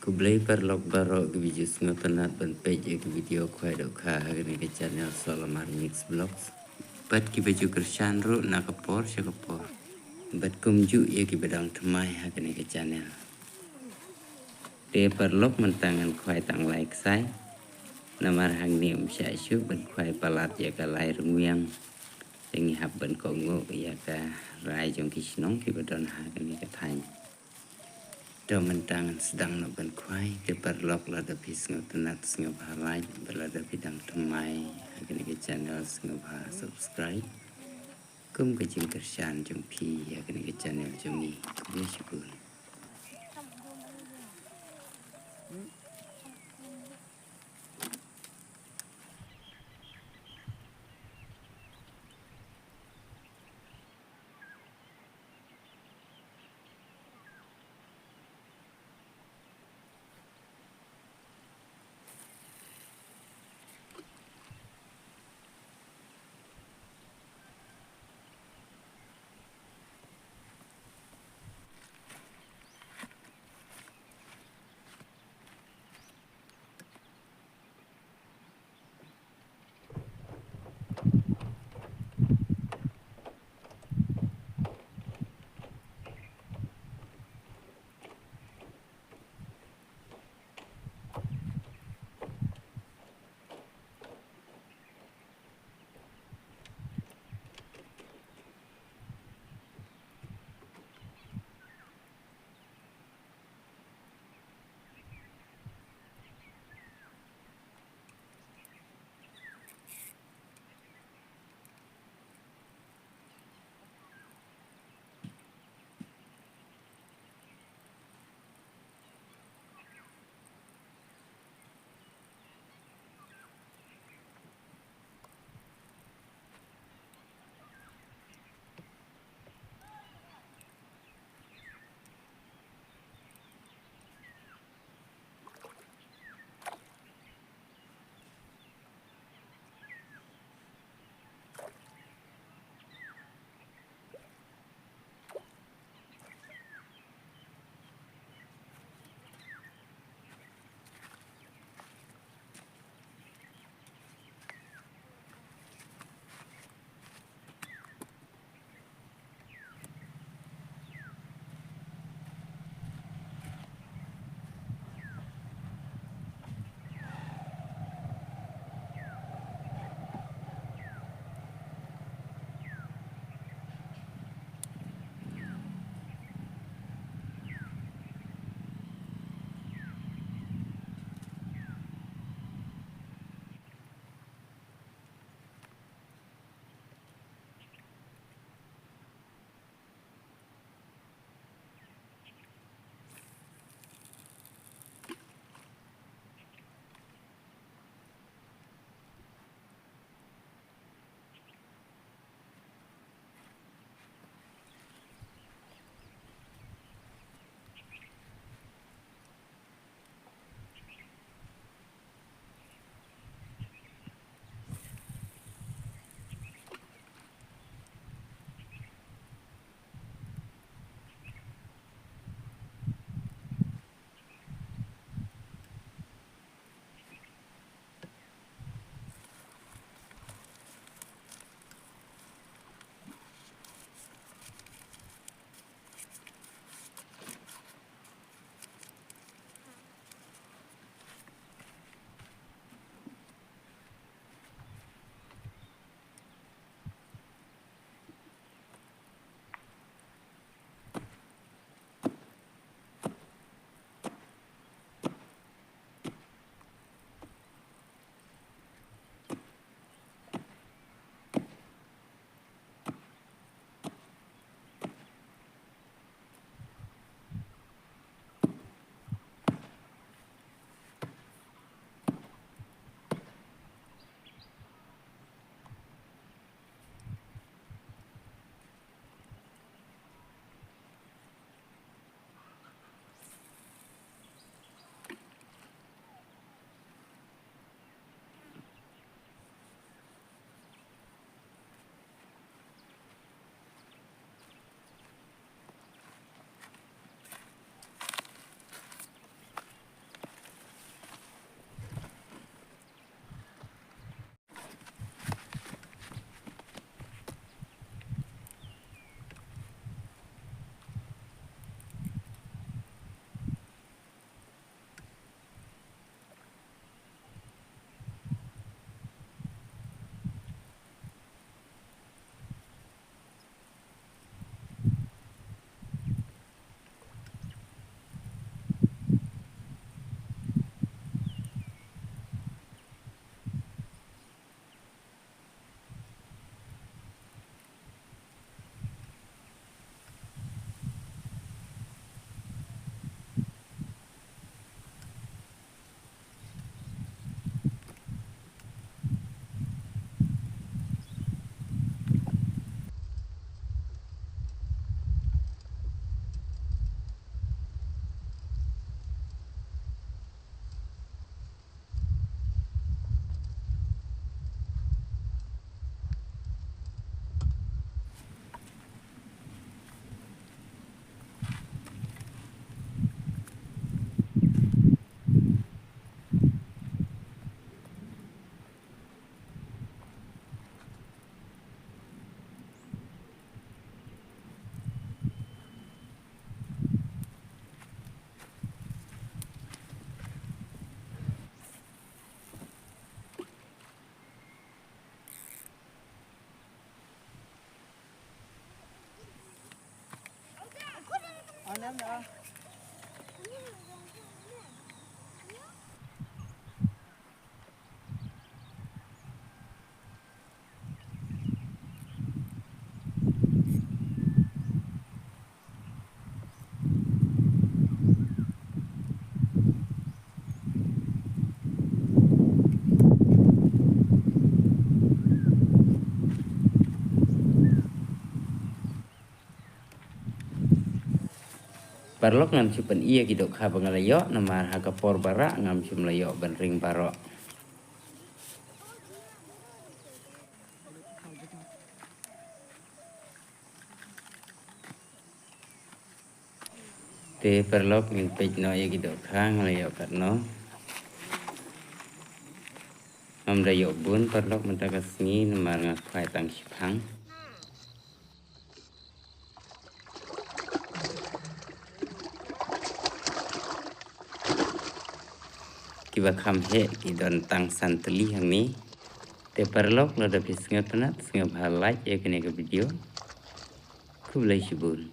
Kublai perlok barok ke video penat page ke video kuai dok kha ke channel Solomar Mix Vlogs. Bat ki baju kersan ru nak kapor syakapor. Bat kumju ye ki bedang temai ke channel. Te perlok mentangan kuai tang like sai. Namar hang nium syu ben kuai palat ya ka lai rungwiang. Tengi hab ben kongo ya ka rai jong kisnong ki bedon ke thai. Do mentangan sedang nak ben kuai ke perlok la da pis ngotenat ngop halai belada bidang temai ke channel ngop ha subscribe. Kum ke jing kersan jong pi ke channel jong ni ke syukur. Nam đó. Parlok ngam chupan iya kidok ha bangalayo namar ha kapor bara ngam chum layo ban ring baro. Te parlok ngin pej no iya kidok ha ngalayo kat no. Ngam layo bun parlok mentakas ni namar ngakai tang sipang. Kiba kham he kidon tang santeli hang ni. Te parlok lo da pisngat penat singap halai ya kene ke video. Ku belai sibun.